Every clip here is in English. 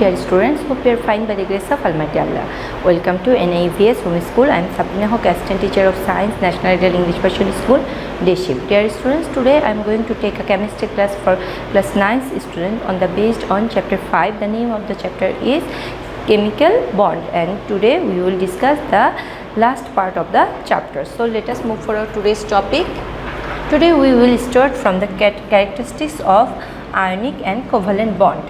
dear students, hope you are fine by the grace of Almighty Allah. Welcome to NAVS Home School. I am Sabreena, Haque, Assistant Teacher of Science, National Ideal English Version School, Day Shift. Dear students, today I am going to take a chemistry class for class 9 student on the based on chapter 5. The name of the chapter is Chemical Bond, and today we will discuss the last part of the chapter. So let us move for our today's topic. Today we will start from the characteristics of ionic and covalent bond.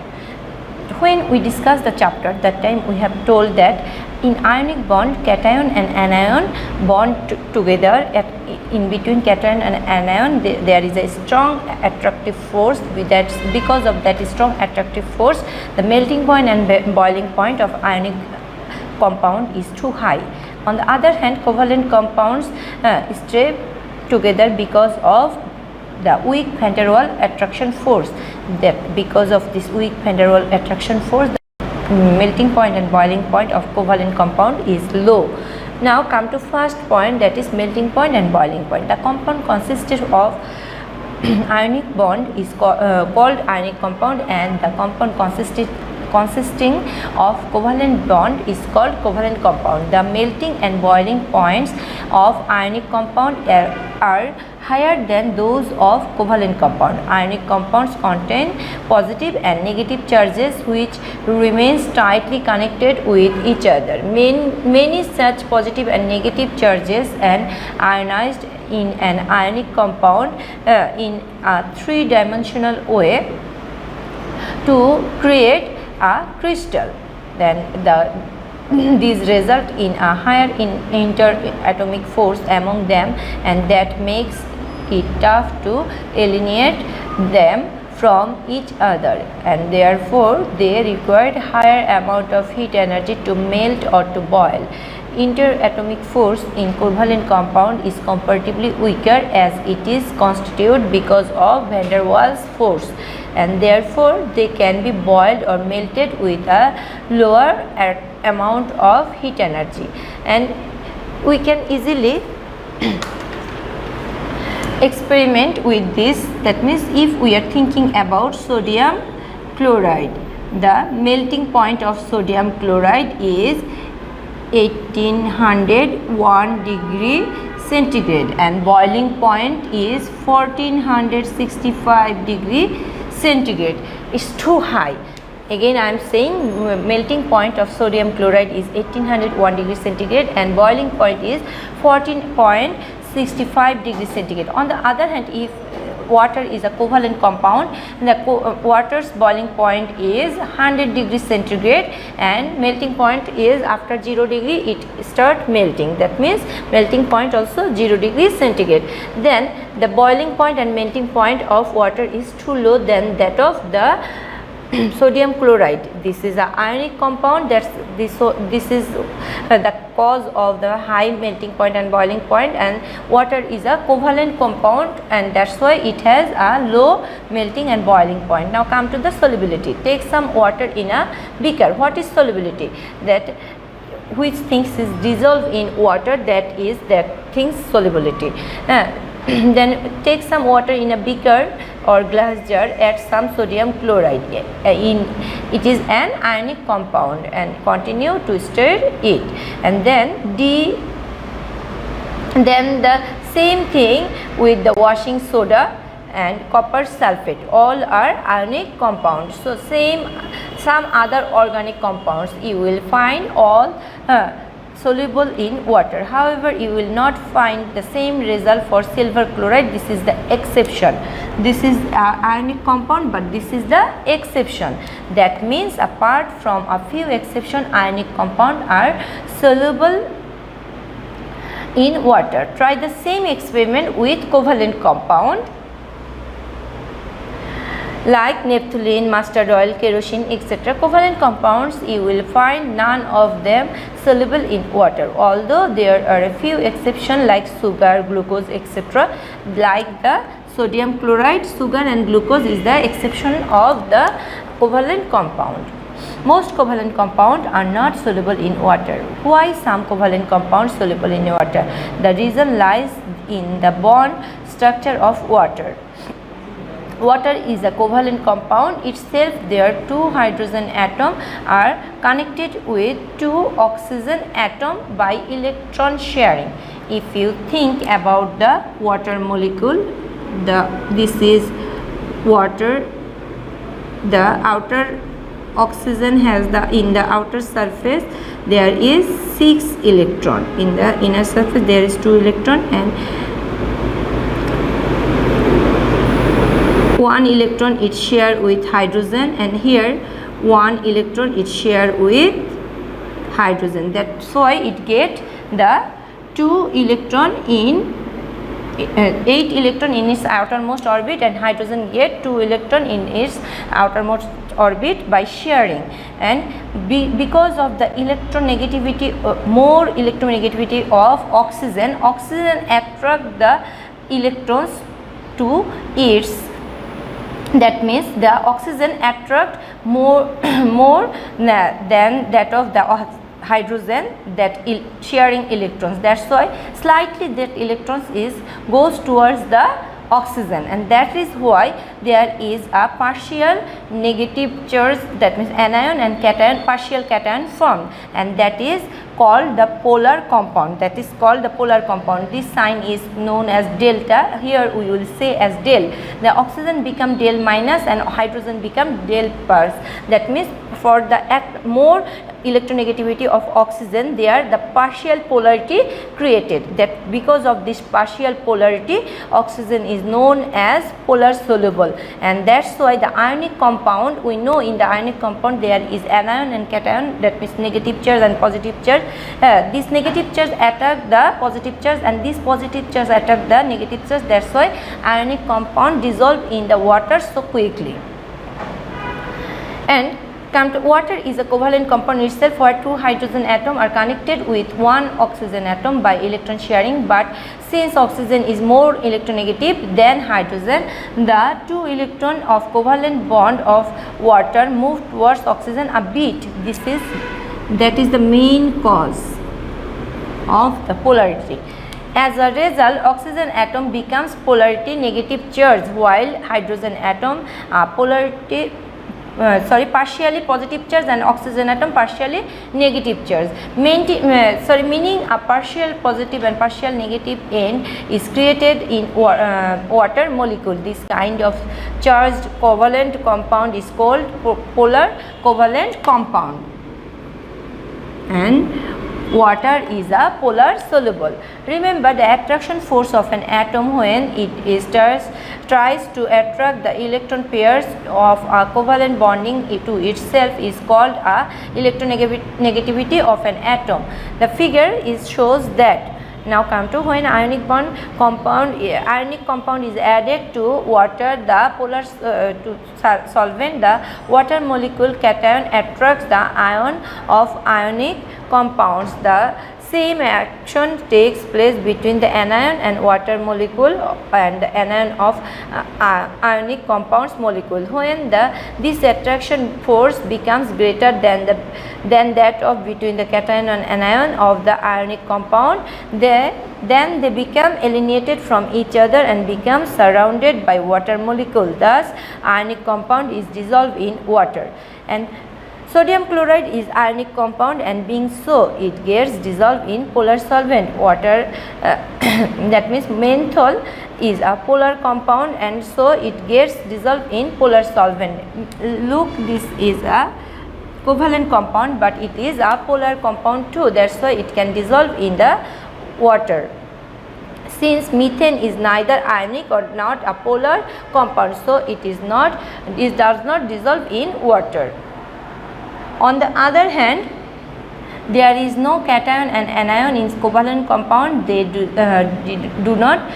When we discussed the chapter, that time we have told that in ionic bond, cation and anion bond together. In between cation and anion, there is a strong attractive force. Because of that strong attractive force, the melting point and boiling point of ionic compound is too high. On the other hand, covalent compounds stay together because of the weak van der Waals attraction force. Because of this weak van der Waals attraction force, the melting point and boiling point of covalent compound is low. Now come to first point, that is melting point and boiling point. The compound consisted of ionic bond is called ionic compound, and the compound consisting of covalent bond is called covalent compound. The melting and boiling points of ionic compound are higher than those of covalent compound. Ionic compounds contain positive and negative charges which remains tightly connected with each other. Many such positive and negative charges and ionized in an ionic compound in a three-dimensional way to create a crystal. Then these result in a higher interatomic force among them, and that makes it tough to alienate them from each other, and therefore they required higher amount of heat energy to melt or to boil. Interatomic force in covalent compound is comparatively weaker as it is constituted because of van der Waals force, and therefore they can be boiled or melted with a lower amount of heat energy. And we can easily experiment with this. That means if we are thinking about sodium chloride, the melting point of sodium chloride is 1801 degree centigrade and boiling point is 1465 degree centigrade. It's too high. Again I am saying melting point of sodium chloride is 1801 degree centigrade and boiling point is 14.65 degree centigrade. On the other hand, if water is a covalent compound, the water's boiling point is 100 degree centigrade and melting point is after 0 degree it start melting. That means melting point also 0 degree centigrade. Then the boiling point and melting point of water is too low than that of the sodium chloride. This is an ionic compound. This is the cause of the high melting point and boiling point, and water is a covalent compound, and that's why it has a low melting and boiling point. Now come to the solubility. Take some water in a beaker. What is solubility? That which things is dissolved in water, that is that thing's solubility. Then take some water in a beaker or glass jar, add some sodium chloride it is an ionic compound, and continue to stir it, and then the same thing with the washing soda and copper sulfate, all are ionic compounds. So some other organic compounds you will find all soluble in water. However, you will not find the same result for silver chloride. This is the exception. This is ionic compound, but this is the exception. That means apart from a few exceptions, ionic compound are soluble in water. Try the same experiment with covalent compound like naphthalene, mustard oil, kerosene, etc. Covalent compounds, you will find none of them soluble in water, although there are a few exceptions like sugar, glucose, etc. Like the sodium chloride, sugar and glucose is the exception of the covalent compound. Most covalent compounds are not soluble in water. Why some covalent compounds soluble in water? The reason lies in the bond structure of water. Water is a covalent compound itself. Their two hydrogen atoms are connected with two oxygen atoms by electron sharing. If you think about the water molecule, this is water. The outer oxygen has in the outer surface there is 6 electron. In the inner surface there is 2 electron, and 1 electron is shared with hydrogen, and here 1 electron is shared with hydrogen. That's why it get the 2 electron in 8 electron in its outermost orbit, and hydrogen get 2 electron in its outermost orbit by sharing. And because of the electronegativity, more electronegativity of oxygen attract the electrons to its. That means the oxygen attract more than that of the hydrogen that sharing electrons. That's why slightly that electrons goes towards the oxygen, and that is why there is a partial negative charge, that means anion and cation, partial cation formed, and that is called the polar compound. That is called the polar compound. This sign is known as delta. Here we will say as del. The oxygen become del minus and hydrogen become del plus. That means for the more electronegativity of oxygen, there the partial polarity created. That because of this partial polarity, oxygen is known as polar soluble, and that's why the ionic compound, we know in the ionic compound there is anion and cation, that means negative charge and positive charge. This negative charge attack the positive charge, and this positive charge attack the negative charge. That's why ionic compound dissolve in the water so quickly. And water is a covalent compound itself, where 2 hydrogen atoms are connected with 1 oxygen atom by electron sharing, but since oxygen is more electronegative than hydrogen, the 2 electron of covalent bond of water move towards oxygen a bit. That is the main cause of the polarity. As a result, oxygen atom becomes polarity negative charge, while hydrogen atom partially positive charge, and oxygen atom partially negative charge. Meaning a partial positive and partial negative end is created in water molecule. This kind of charged covalent compound is called polar covalent compound. And water is a polar soluble. Remember, the attraction force of an atom when it tries to attract the electron pairs of a covalent bonding to itself is called a electronegativity of an atom. The figure shows that. Now come to when ionic compound is added to water, the polar to solvent, the water molecule cation attracts the ion of ionic compounds. The same action takes place between the anion and water molecule and the anion of ionic compounds molecule. When this attraction force becomes greater than that of between the cation and anion of the ionic compound, then they become alienated from each other and become surrounded by water molecule. Thus, ionic compound is dissolved in water. And sodium chloride is ionic compound, and being so, it gets dissolved in polar solvent. Water, that means menthol is a polar compound, and so it gets dissolved in polar solvent. Look, this is a covalent compound, but it is a polar compound too. That's why it can dissolve in the water. Since methane is neither ionic or not a polar compound, so it does not dissolve in water. On the other hand, there is no cation and anion in covalent compound. They do not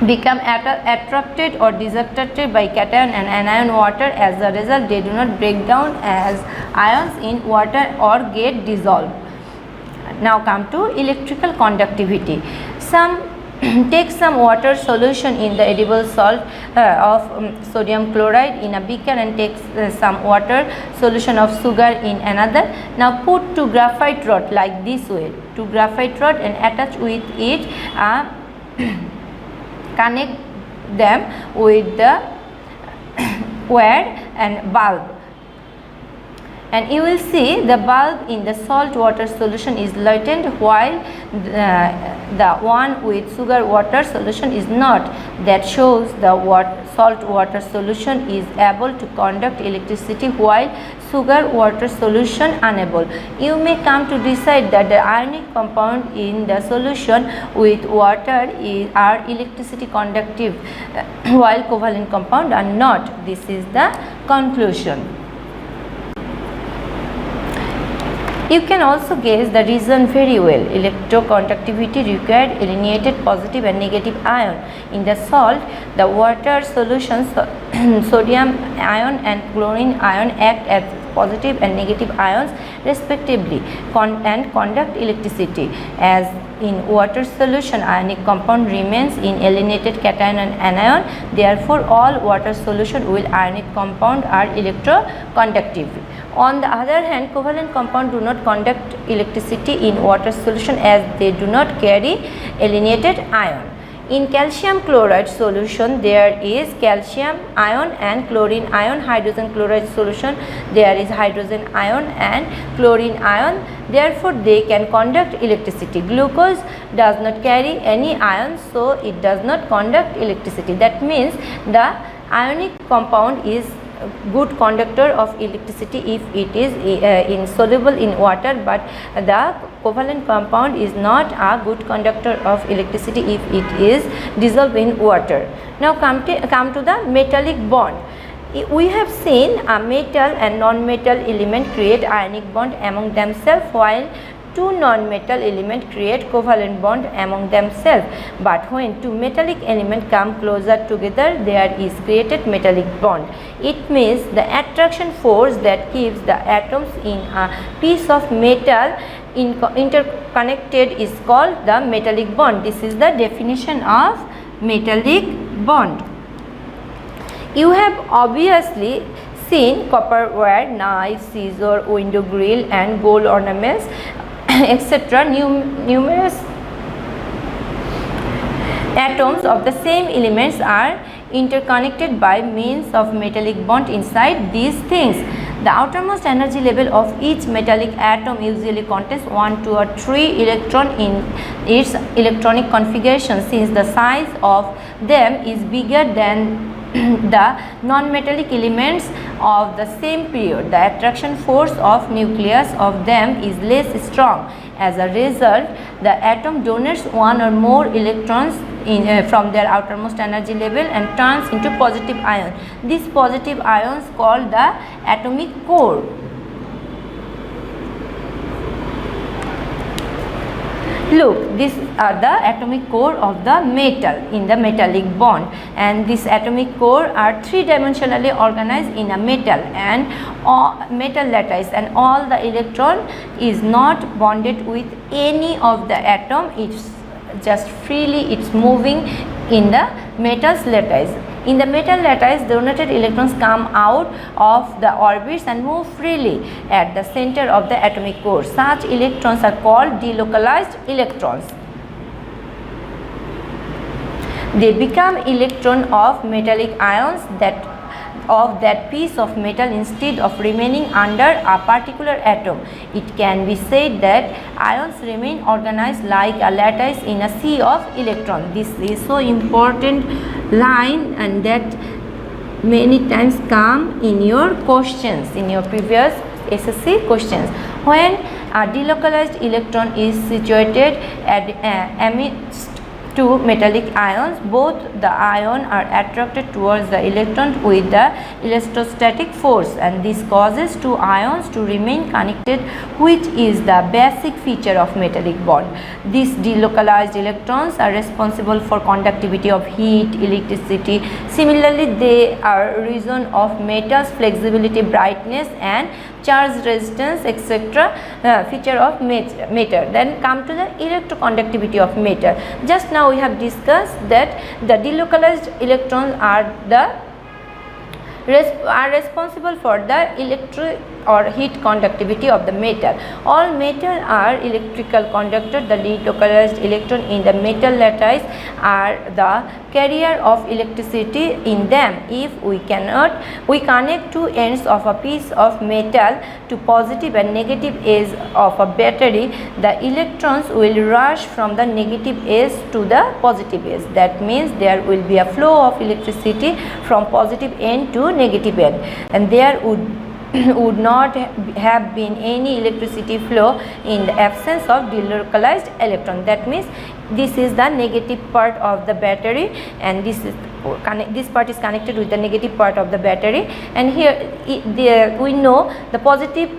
become attracted or disattracted by cation and anion water. As a result, they do not break down as ions in water or get dissolved. Now come to electrical conductivity. Take some water solution in the edible salt of sodium chloride in a beaker, and take some water solution of sugar in another. Now put 2 graphite rod like this way, 2 graphite rod, and attach with it a them with the wire and bulb. And you will see the bulb in the salt water solution is latent, while the one with sugar water solution is not. That shows the salt water solution is able to conduct electricity while sugar water solution unable. You may come to decide that the ionic compound in the solution with water are electricity conductive while covalent compound are not. This is the conclusion. You can also guess the reason very well. Electroconductivity required alienated positive and negative ion. In the salt, the water solutions, sodium ion and chlorine ion act as positive and negative ions respectively and conduct electricity. As in water solution, ionic compound remains in alienated cation and anion. Therefore, all water solution with ionic compound are electroconductive. On the other hand, covalent compound do not conduct electricity in water solution as they do not carry alienated ion. In calcium chloride solution, there is calcium ion and chlorine ion. Hydrogen chloride solution, there is hydrogen ion and chlorine ion. Therefore, they can conduct electricity. Glucose does not carry any ion, so it does not conduct electricity. That means the ionic compound is good conductor of electricity if it is insoluble in water, but the covalent compound is not a good conductor of electricity if it is dissolved in water. Now come to the metallic bond. We have seen a metal and non-metal element create ionic bond among themselves, while two non-metal elements create covalent bond among themselves. But when two metallic elements come closer together, there is created metallic bond. It means the attraction force that keeps the atoms in a piece of metal interconnected is called the metallic bond. This is the definition of metallic bond. You have obviously seen copper wire, knife, scissor, window grill and gold ornaments etc. Numerous atoms of the same elements are interconnected by means of metallic bond inside these things. The outermost energy level of each metallic atom usually contains 1, 2 or 3 electrons in its electronic configuration. Since the size of them is bigger than the non-metallic elements of the same period, the attraction force of nucleus of them is less strong. As a result, the atom donates one or more electrons from their outermost energy level and turns into positive ion. These positive ions called the atomic core. Look, these are the atomic core of the metal in the metallic bond, and this atomic core are three-dimensionally organized in a metal and metal lattice, and all the electron is not bonded with any of the atom. It's just freely it's moving in the metal's lattice. In the metal lattice, donated electrons come out of the orbits and move freely at the center of the atomic core. Such electrons are called delocalized electrons. They become electron of metallic ions of that piece of metal instead of remaining under a particular atom. It can be said that ions remain organized like a lattice in a sea of electrons. This is so important line, and that many times come in your questions, in your previous SSC questions. When a delocalized electron is situated amidst two metallic ions, both the ion are attracted towards the electron with the electrostatic force, and this causes two ions to remain connected, which is the basic feature of metallic bond. These delocalized electrons are responsible for conductivity of heat, electricity. Similarly, they are reason of metals, flexibility, brightness and charge resistance, etc. Feature of matter. Then come to the electroconductivity of matter. Just now we have discussed that the delocalized electrons are the are responsible for the electric or heat conductivity of the metal. All metal are electrical conductor. The delocalized electron in the metal lattice are the carrier of electricity in them. If we connect two ends of a piece of metal to positive and negative edge of a battery, the electrons will rush from the negative edge to the positive edge. That means there will be a flow of electricity from positive end to negative end, and there would not have been any electricity flow in the absence of delocalized electron. That means this is the negative part of the battery, and this part is connected with the negative part of the battery, and here we know the positive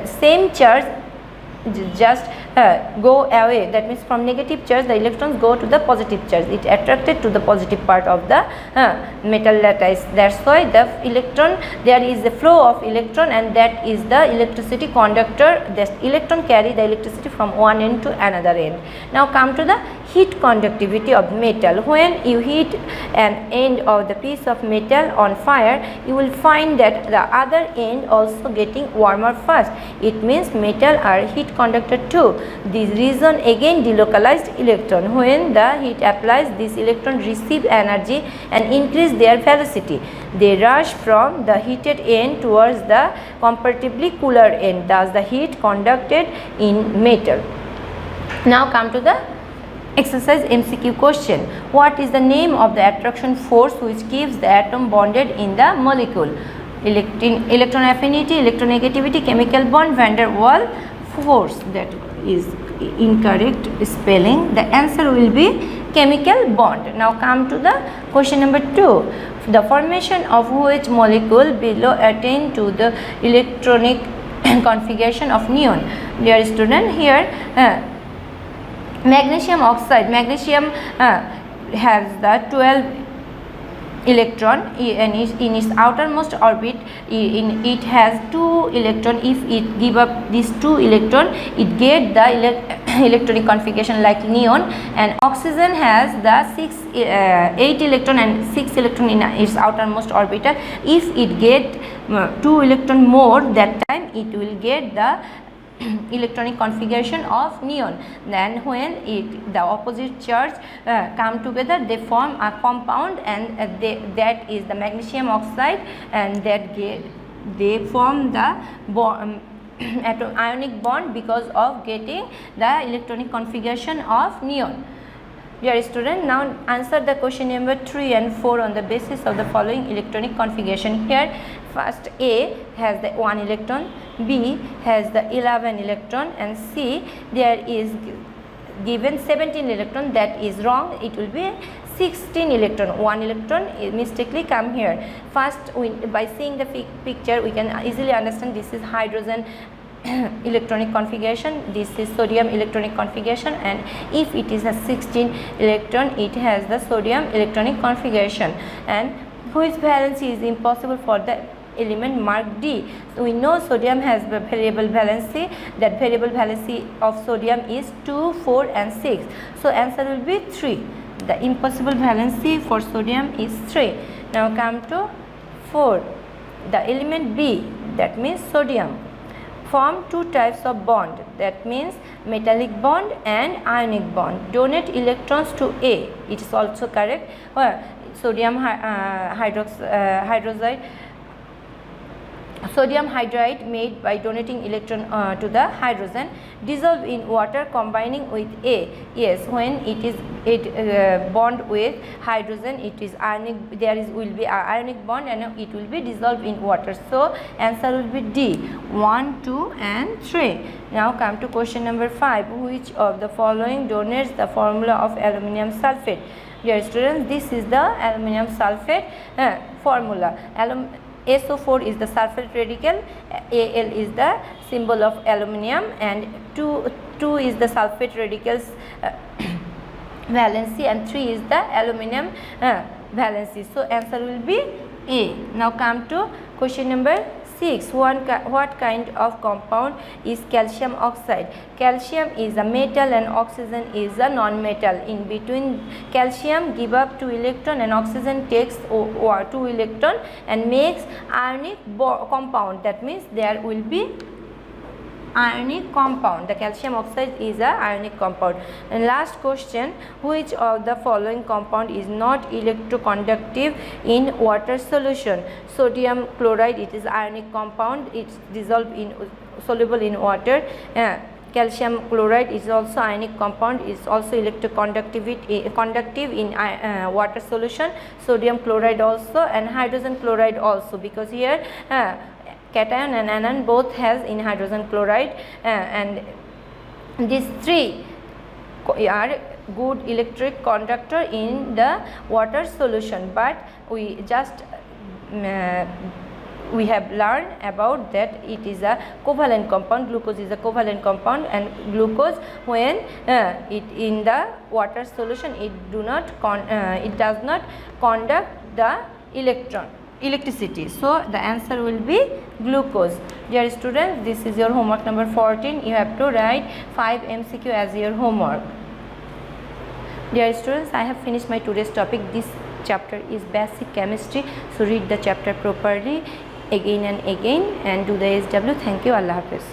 same charge just go away. That means from negative charge the electrons go to the positive charge. It attracted to the positive part of the metal lattice. That's why the electron, there is a flow of electron, and that is the electricity conductor. The electron carry the electricity from one end to another end. Now come to the heat conductivity of metal. When you heat an end of the piece of metal on fire, you will find that the other end also getting warmer first. It means metal are heat conductor too. This reason again delocalized electron. When the heat applies, this electron receive energy and increase their velocity. They rush from the heated end towards the comparatively cooler end. Thus the heat conducted in metal. Now come to the exercise MCQ question. What is the name of the attraction force which keeps the atom bonded in the molecule? Electron affinity, electronegativity, chemical bond, van der Waals force. That is incorrect spelling. The answer will be chemical bond. Now come to the question number 2. The formation of which molecule below attain to the electronic configuration of neon? Dear student, here magnesium oxide, magnesium has the 12 electron, and in its outermost orbit it has 2 electron. If it give up these 2 electron, it get the electronic configuration like neon. And oxygen has the 8 electron and 6 electron in its outermost orbital. If it get 2 electron more, that time it will get the electronic configuration of neon. Then when the opposite charge come together, they form a compound, and that is the magnesium oxide, and that they form the ionic bond because of getting the electronic configuration of neon. Dear student, now answer the question number 3 and 4 on the basis of the following electronic configuration. Here first A has the 1 electron, B has the 11 electron, and C there is given 17 electron. That is wrong. It will be 16 electron. 1 electron mistakenly come here. First, by seeing the picture we can easily understand this is hydrogen electronic configuration, this is sodium electronic configuration, and if it is a 16 electron, it has the sodium electronic configuration. And whose valency is impossible for the element marked D? So we know sodium has the variable valency. That variable valency of sodium is 2, 4 and 6. So answer will be 3. The impossible valency for sodium is 3. Now come to 4. The element B, that means sodium, form 2 types of bond. That means metallic bond and ionic bond. Donate electrons to A. It is also correct. Sodium hydride made by donating electron to the hydrogen, dissolve in water combining with A. Yes, when it bond with hydrogen, it is ionic. Will be an ionic bond, and it will be dissolved in water. So answer will be D, 1, 2 and 3. Now come to question number 5. Which of the following donates the formula of aluminum sulfate? Dear students, this is the aluminum sulfate formula. SO4 is the sulfate radical, Al is the symbol of aluminum, and 2 is the sulfate radicals valency, and 3 is the aluminum valency. So answer will be A. Now come to question number 6. What kind of compound is calcium oxide? Calcium is a metal and oxygen is a non-metal. In between, calcium give up 2 electron and oxygen takes 2 electron and makes ionic compound. That means there will be ionic compound. The calcium oxide is a ionic compound. And last question, which of the following compound is not electroconductive in water solution? Sodium chloride, it is ionic compound, it's dissolved in soluble in water. Calcium chloride is also ionic compound, is also conductive in water solution. Sodium chloride also, and hydrogen chloride also, because here cation and anion both has in hydrogen chloride, and these 3 are good electric conductor in the water solution. But we just we have learned about that it is a covalent compound. Glucose is a covalent compound, and glucose, when it in the water solution, it does not conduct the electricity. So the answer will be glucose. Dear students, this is your homework number 14. You have to write 5 MCQ as your homework. Dear students, I have finished my today's topic. This chapter is basic chemistry, so read the chapter properly again and again and do the SW. Thank you. Allah Hafiz.